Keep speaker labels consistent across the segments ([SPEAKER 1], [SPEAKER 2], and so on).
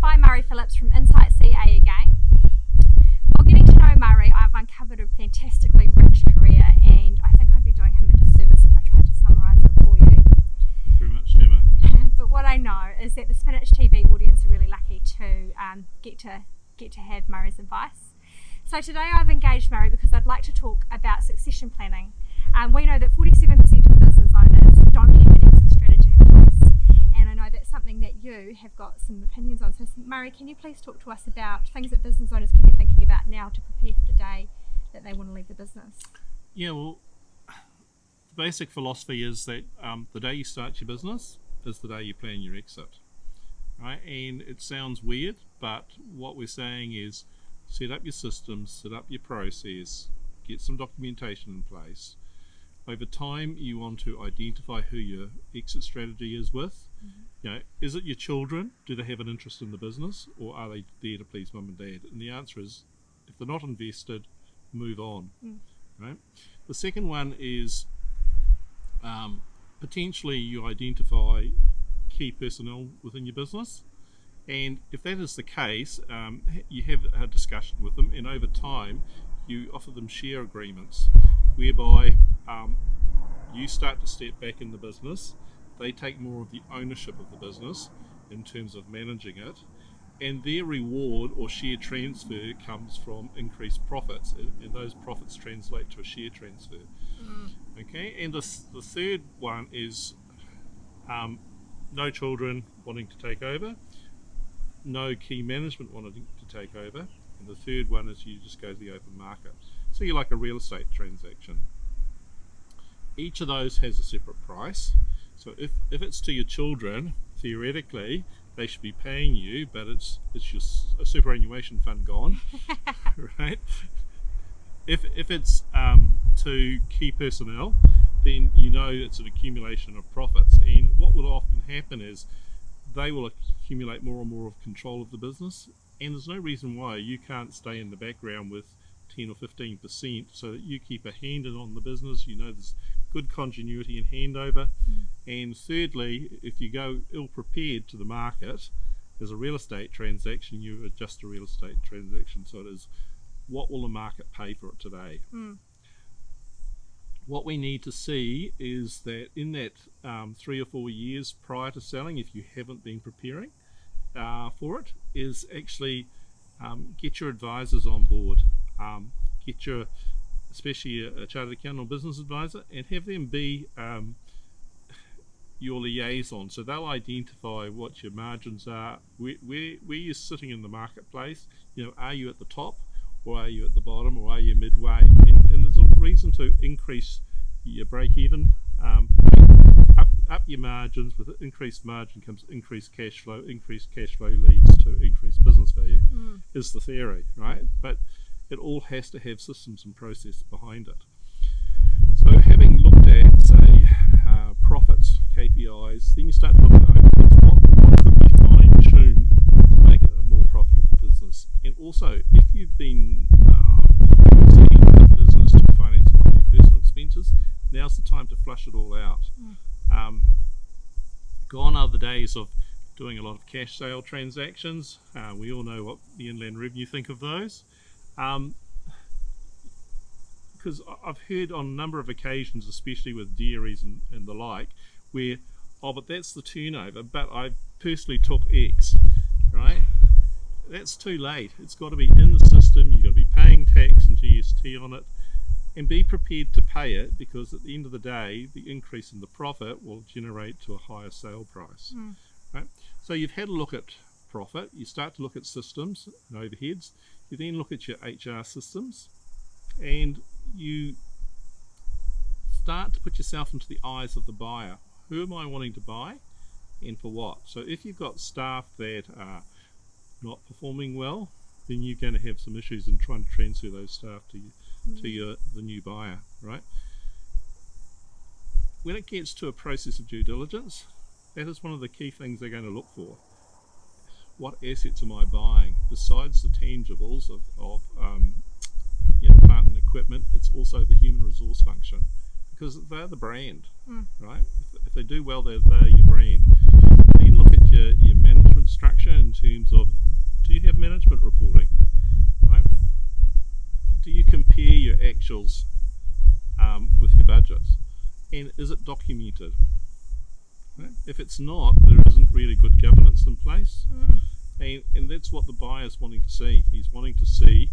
[SPEAKER 1] by Murray Phillips from SpinachTV again. While getting to know Murray, I've uncovered a fantastically rich career, and I think I'd be doing him a disservice if I tried to summarise it for you.
[SPEAKER 2] Thanks very much, Gemma.
[SPEAKER 1] But what I know is that the SpinachTV audience are really lucky to get to have Murray's advice. So today I've engaged Murray because I'd like to talk about succession planning. We know that 47% of business owners don't have an exit strategy in place, and I know that's something that you have got some opinions on. So Murray, can you please talk to us about things that business owners can be thinking about now to prepare for the day that they want to leave the business?
[SPEAKER 2] Yeah, well, the basic philosophy is that the day you start your business is the day you plan your exit, right? And it sounds weird, but what we're saying is set up your systems, set up your process, get some documentation in place. Over time, you want to identify who your exit strategy is with. Mm-hmm. You know, is it your children? Do they have an interest in the business, or are they there to please mum and dad? And the answer is, if they're not invested, move on. Right. The second one is potentially you identify key personnel within your business, and if that is the case, you have a discussion with them, and over time, you offer them share agreements, whereby you start to step back in the business, they take more of the ownership of the business in terms of managing it, and their reward or share transfer comes from increased profits, and those profits translate to a share transfer. Okay, and the third one is no children wanting to take over, no key management wanting to take over, and the third one is you just go to the open market. So you're like a real estate transaction. Each of those has a separate price. So if it's to your children, theoretically, they should be paying you, but it's your superannuation fund gone, right? If it's to key personnel, then you know it's an accumulation of profits. And what will often happen is they will accumulate more and more of control of the business, and there's no reason why you can't stay in the background with 10 or 15% so that you keep a hand in on the business. You know there's good continuity and handover. And thirdly, if you go ill-prepared to the market as a real estate transaction, you adjust a real estate transaction. So it is, what will the market pay for it today? What we need to see is that in that 3 or 4 years prior to selling, if you haven't been preparing for it, is actually get your advisors on board, get your, especially a chartered accountant or business advisor, and have them be your liaison. So they'll identify what your margins are, where you're sitting in the marketplace. You know, are you at the top, or are you at the bottom, or are you midway? And there's a reason to increase your break even, up your margins. With increased margin comes increased cash flow leads to increased business value, is the theory, right? But it all has to have systems and process behind it. So having looked at, say, profits, KPIs, then you start to look at what could be fine-tuned to make it a more profitable business. And also, if you've been using the business to finance a lot of your personal expenses, now's the time to flush it all out. Gone are the days of doing a lot of cash sale transactions. We all know what the Inland Revenue think of those. Because I've heard on a number of occasions, especially with dairies and the like, where, oh, but that's the turnover, but I personally took X, right? That's too late. It's got to be in the system. You've got to be paying tax and GST on it, and be prepared to pay it, because at the end of the day, the increase in the profit will generate to a higher sale price. Right? So you've had a look at profit. You start to look at systems and overheads. You then look at your HR systems, and you start to put yourself into the eyes of the buyer. Who am I wanting to buy, and for what? So if you've got staff that are not performing well, then you're going to have some issues in trying to transfer those staff to the new buyer, right? When it gets to a process of due diligence, that is one of the key things they're going to look for. What assets am I buying? Besides the tangibles of plant and equipment, it's also the human resource function, because they're the brand, right? If they do well, they're your brand. Then look at your management structure in terms of financials with your budgets, and is it documented? Right? If it's not, there isn't really good governance in place, and that's what the buyer's wanting to see. He's wanting to see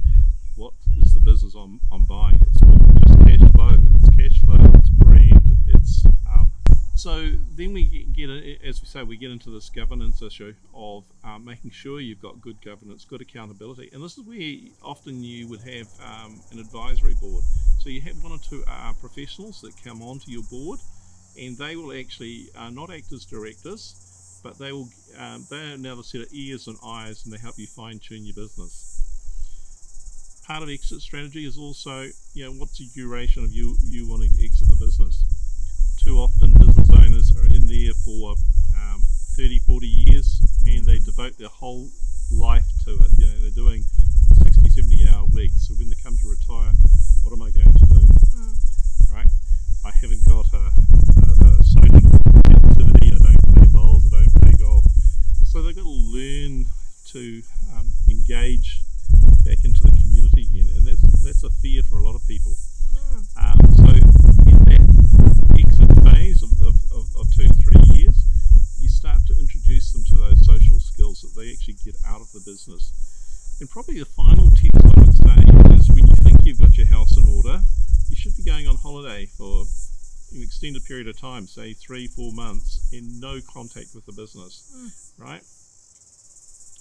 [SPEAKER 2] what is the business I'm buying. It's not just cash flow. It's cash flow. It's brand. It's so then we get, as we say, we get into this governance issue of making sure you've got good governance, good accountability, and this is where often you would have an advisory board. So you have one or two professionals that come onto your board, and they will actually not act as directors, but they will they are now the set of ears and eyes, and they help you fine tune your business. Part of exit strategy is also, what's the duration of you wanting to exit the business? Too often business owners are in there for 30, 40 years, and they devote their whole life to it. They're doing 60, 70-hour weeks. So when they come to retire, what am I going to do? Right? I haven't got a social activity. I don't play bowls. I don't play golf. So they've got to learn to engage back into the community again, and that's a fear for a lot of people. So in that exit phase of 2 to 3 years, you start to introduce them to those social skills that they actually get out of the business. And probably the final tip I would say is, when you think you've got your house in order, you should be going on holiday for an extended period of time, say 3-4 months, and no contact with the business, right?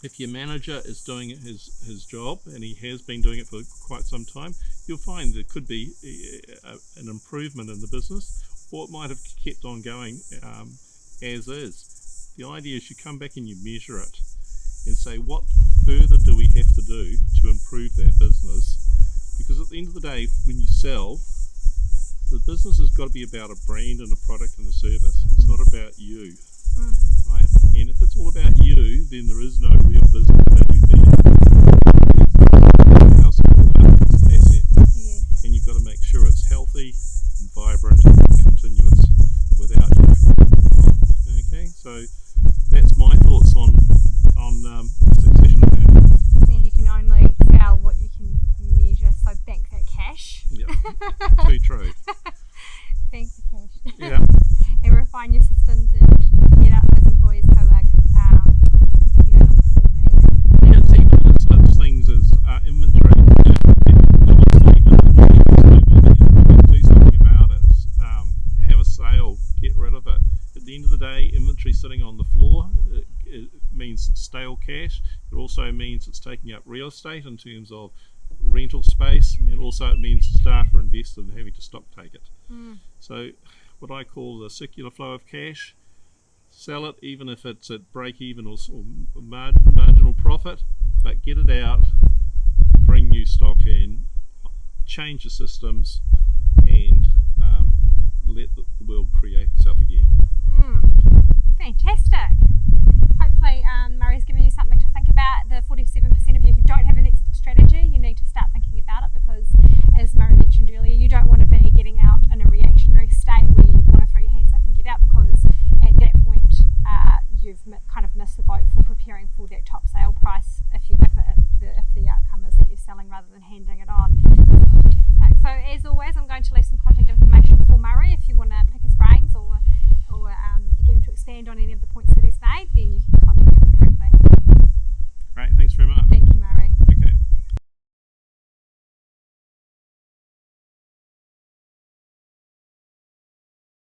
[SPEAKER 2] If your manager is doing his job, and he has been doing it for quite some time, you'll find there could be an improvement in the business, or it might have kept on going as is. The idea is you come back and you measure it and say, what further do we have to do to improve that business? Because at the end of the day, when you sell, the business has got to be about a brand and a product and a service. It's not about you. Right? And if it's all about you, then there is no real business value there. House is all about its asset. Yeah. And you've got to make sure it's healthy and vibrant and continuous without you. Okay, so that's my thoughts on succession planning.
[SPEAKER 1] And you can only sell what you can measure, so bank that cash.
[SPEAKER 2] Yeah, too true.
[SPEAKER 1] Bank the cash.
[SPEAKER 2] Yeah.
[SPEAKER 1] And refine your systems and get out those employees who are not performing.
[SPEAKER 2] Yeah, it's even such things as inventory. Do something about it. Have a sale. Get rid of it. At the end of the day, inventory sitting on the floor, it means stale cash. It also means it's taking up real estate in terms of rental space, and also it means staff are invested in having to stock take it. So what I call the circular flow of cash, sell it even if it's at break even or marginal profit, but get it out, bring new stock in, change your systems, and let the world create itself again.
[SPEAKER 1] Fantastic. Hopefully Murray's given you something to think about. The 47% of you who don't have an exit strategy, you need to start thinking about it, because as Murray mentioned earlier, you don't want to be getting out in a reactionary state where you want to throw your hands up and get out, because at that point you've kind of missed the boat for preparing for that top sale price if the outcome is that you're selling rather than handing it on. So as always, I'm going to leave some